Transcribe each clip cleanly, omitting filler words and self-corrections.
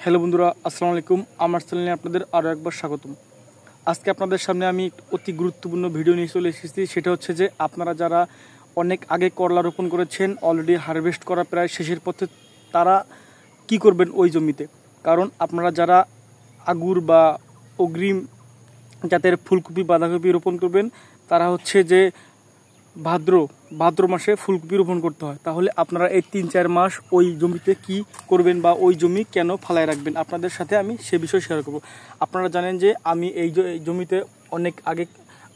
Hello বন্ধুরা, আসসালামু আলাইকুম। আমার চ্যানেলে আপনাদের আরও একবার স্বাগতম। আজকে আপনাদের সামনে আমি অতি গুরুত্বপূর্ণ ভিডিও নিয়ে চলে এসেছি। সেটা হচ্ছে যে আপনারা যারা অনেক আগে করলা রোপণ করেছেন, অলরেডি হারভেস্ট করা প্রায় শেষের পথে, তারা কি করবেন ওই জমিতে। কারণ আপনারা যারা আগুর বা অগ্রিম জাতের ফুলকপি বাঁধাকপি রোপণ করবেন, তারা হচ্ছে যে ভাদ্র মাসে ফুলকপি রোপণ করতে হয়। তাহলে আপনারা এই 3-4 মাস ওই জমিতে কি করবেন বা ওই জমি কেন ফালায় রাখবেন, আপনাদের সাথে আমি সে বিষয়ে শেয়ার করব। আপনারা জানেন যে আমি এই জমিতে অনেক আগে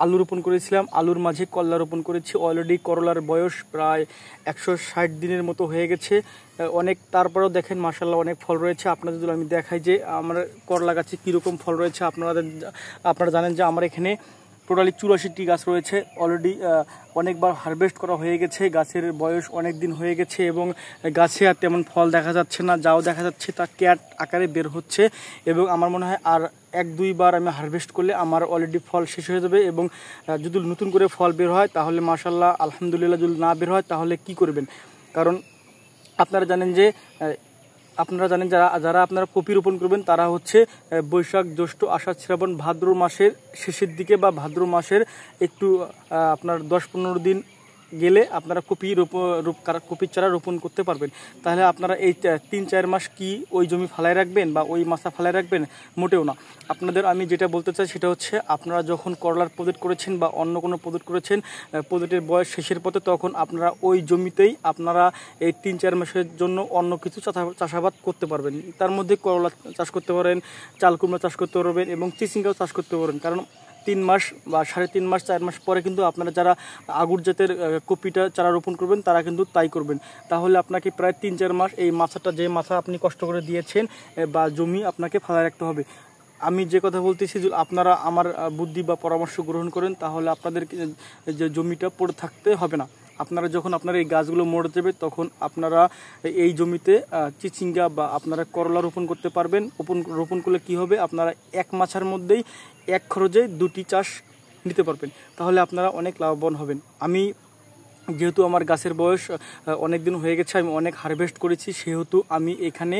আলু রোপণ করেছিলাম, আলুর মাঝে করলা রোপণ করেছি। অলরেডি করলার বয়স প্রায় 160 দিনের মতো হয়ে গেছে অনেক। তারপরেও দেখেন মাশাআল্লাহ অনেক ফল রয়েছে। আপনাদের যদি আমি দেখাই যে আমার করলা গাছে কীরকম ফল রয়েছে, আপনারা জানেন যে আমার এখানে টোটালি 84টি গাছ রয়েছে। অলরেডি অনেকবার হারভেস্ট করা হয়ে গেছে, গাছের বয়স অনেক দিন হয়ে গেছে এবং গাছে আর তেমন ফল দেখা যাচ্ছে না। যাও দেখা যাচ্ছে তা ক্যাট আকারে বের হচ্ছে এবং আমার মনে হয় আর 1-2 বার আমি হারভেস্ট করলে আমার অলরেডি ফল শেষ হয়ে যাবে। এবং যদি নতুন করে ফল বের হয় তাহলে মাশাআল্লাহ আলহামদুলিল্লাহ, যদি না বের হয় তাহলে কি করবেন। কারণ আপনারা জানেন যারা আপনারা কপি রোপণ করবেন, তারা হচ্ছে বৈশাখ জ্যৈষ্ঠ আষাঢ় শ্রাবণ ভাদ্র মাসের শেষের দিকে বা ভাদ্র মাসের একটু আপনার 10-15 দিন গেলে আপনারা কপির চারা রোপণ করতে পারবেন। তাহলে আপনারা এই 3-4 মাস কি ওই জমি ফালায় রাখবেন বা ওই মাছা ফালায় রাখবেন? মোটেও না। আপনাদের আমি যেটা বলতে চাই সেটা হচ্ছে, আপনারা যখন করলার প্রজেক্ট করেছেন বা অন্য কোনো প্রজেক্ট করেছেন, প্রজেক্টের বয়স শেষের পথে, তখন আপনারা ওই জমিতেই আপনারা এই 3-4 মাসের জন্য অন্য কিছু চাষাবাদ করতে পারবেন। তার মধ্যে করলা চাষ করতে পারেন, চাল কুমড়া চাষ করতে পারবেন এবং চিচিঙ্গাও চাষ করতে পারেন। কারণ 3 মাস বা 3.5 মাস 4 মাস পরে কিন্তু আপনারা যারা আগুর জাতের কপিটা চারা রোপণ করবেন, তারা কিন্তু তাই করবেন। তাহলে আপনাকে প্রায় 3-4 মাস এই মাছাটা, যে মাছা আপনি কষ্ট করে দিয়েছেন বা জমি, আপনাকে ফালায় রাখতে হবে। আমি যে কথা বলতেছি, যদি আপনারা আমার বুদ্ধি বা পরামর্শ গ্রহণ করেন, তাহলে আপনাদের যে জমিটা পড়ে থাকতে হবে না। আপনারা যখন আপনারা এই গাছগুলো মরে যাবে, তখন আপনারা এই জমিতে চিচিঙ্গা বা আপনারা করলা রোপণ করতে পারবেন। রোপণ করলে কি হবে, আপনারা এক মাছার মধ্যেই এক খরচে 2টি চাষ নিতে পারবেন। তাহলে আপনারা অনেক লাভবান হবেন। যেহেতু আমার গাছের বয়স অনেক দিন হয়ে গেছে, আমি অনেক হারভেস্ট করেছি, সেহেতু আমি এখানে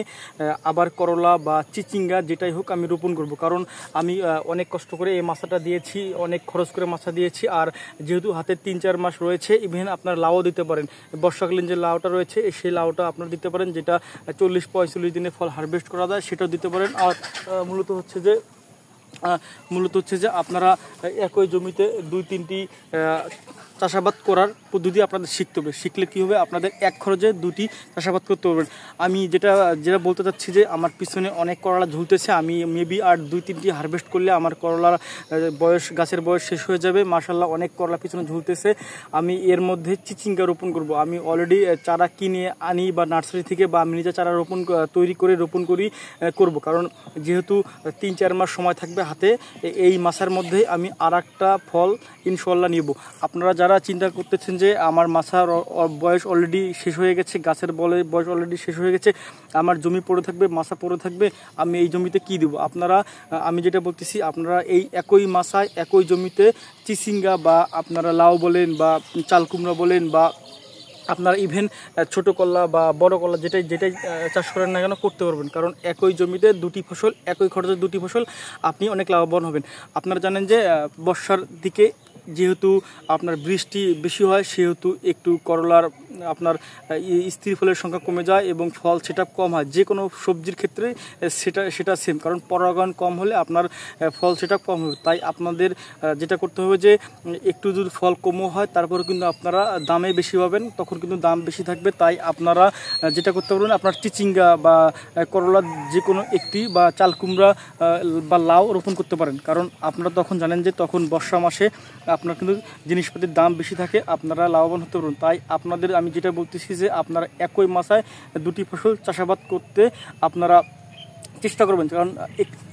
আবার করলা বা চিচিঙ্গা যেটাই হোক আমি রোপণ করব। কারণ আমি অনেক কষ্ট করে এই মাছাটা দিয়েছি, অনেক খরচ করে মাছা দিয়েছি। আর যেহেতু হাতে 3-4 মাস রয়েছে, ইভেন আপনার লাউও দিতে পারেন। বর্ষাকালীন যে লাউটা রয়েছে, সেই লাউটা আপনারা দিতে পারেন, যেটা 40-45 দিনে ফল হারভেস্ট করা যায়, সেটাও দিতে পারেন। আর মূলত হচ্ছে যে আপনারা একই জমিতে 2-3টি চাষাবাদ করার পদ্ধতি আপনাদের শিখতে হবে। শিখলে কী হবে, আপনাদের এক খরচে 2টি চাষাবাদ করতে পারবেন। আমি যেটা বলতে চাচ্ছি যে আমার পিছনে অনেক করলা ঝুলতেছে। আমি মেবি আর 2-3টি হারভেস্ট করলে আমার করলার গাছের বয়স শেষ হয়ে যাবে। মাশাআল্লাহ অনেক করলা পিছনে ঝুলতেছে। আমি এর মধ্যে চিচিঙ্গা রোপণ করব। আমি অলরেডি চারা কিনে আনি বা নার্সারি থেকে, বা আমি নিজে চারা তৈরি করে রোপণ করব। কারণ যেহেতু 3-4 মাস সময় থাকবে হাতে, এই মাছার মধ্যে আমি আর একটা ফল ইনশাআল্লাহ নিব। আপনারা যারা চিন্তা করতেছেন যে আমার মাছার বয়স অলরেডি শেষ হয়ে গেছে, গাছের বয়স অলরেডি শেষ হয়ে গেছে, আমার জমি পড়ে থাকবে, মাছা পড়ে থাকবে, আমি এই জমিতে কি দেব, আমি যেটা বলতেছি, আপনারা এই একই মাছায় একই জমিতে চিচিঙ্গা বা আপনারা লাউ বলেন বা চাল কুমড়া বলেন বা আপনারা ইভেন ছোটো করলা বা বড় করলা যেটাই চাষ করেন না কেন করতে পারবেন। কারণ একই জমিতে 2টি ফসল, একই খরচে 2টি ফসল, আপনি অনেক লাভবান হবেন। আপনারা জানেন যে বর্ষার দিকে যেহেতু আপনার বৃষ্টি বেশি হয়, সেহেতু একটু করলার আপনার স্থির ফলের সংখ্যা কমে যায় এবং ফল সেটা কম হয়। যে কোনো সবজির ক্ষেত্রে সেটা সেম, কারণ পরাগায়ন কম হলে আপনার ফল সেটা কম হবে। তাই আপনাদের যেটা করতে হবে যে একটু যদি ফল কমও হয়, তারপরে কিন্তু আপনারা দামে বেশি পাবেন, তখন কিন্তু দাম বেশি থাকবে। তাই আপনারা যেটা করতে পারবেন, আপনার চিচিঙ্গা বা করলা যে কোনো একটি বা চাল কুমড়া বা লাউ রোপণ করতে পারেন। কারণ আপনারা তখন জানেন যে তখন বর্ষা মাসে আপনার কিন্তু জিনিসপাতির দাম বেশি থাকে, আপনারা লাভবান হতে পারবেন। তাই আপনাদের আমি যেটা বলতেছি যে আপনারা একই মাছায় 2টি ফসল চাষাবাদ করতে আপনারা চেষ্টা করবেন। কারণ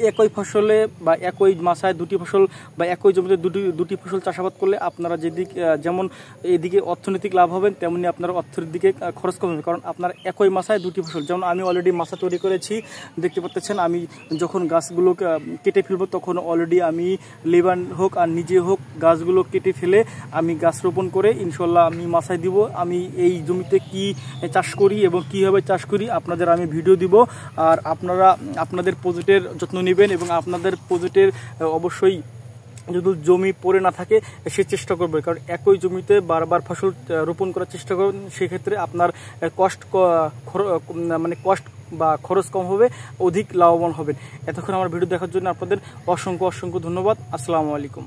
একই ফসলে বা একই মাছায় 2টি ফসল বা একই জমিতে দুটি ফসল চাষাবাদ করলে আপনারা যেমন এদিকে অর্থনৈতিক লাভ হবেন, তেমনি আপনার অর্থের দিকে খরচ কম হবে। কারণ আপনার একই মাছায় 2টি ফসল, যেমন আমি অলরেডি মাছা তৈরি করেছি, দেখতে পাচ্ছেন। আমি যখন গাছগুলো কেটে ফেলবো, তখন অলরেডি আমি লেবার হোক আর নিজে হোক গাছগুলো কেটে ফেলে আমি গাছ রোপণ করে ইনশাল্লাহ আমি মাছায় দিব। আমি এই জমিতে কি চাষ করি এবং কীভাবে চাষ করি আপনাদের আমি ভিডিও দিব। আর আপনাদের প্রজেক্টের যত্ন নেবেন এবং আপনাদের প্রজেক্টের অবশ্যই যদি জমি পড়ে না থাকে সে চেষ্টা করবে, কারণ একই জমিতে বারবার ফসল রোপণ করার চেষ্টা করবেন, সেক্ষেত্রে আপনার কষ্ট বা খরচ কম হবে, অধিক লাভবান হবেন। এতক্ষণ আমার ভিডিও দেখার জন্য আপনাদের অসংখ্য ধন্যবাদ। আসসালামু আলাইকুম।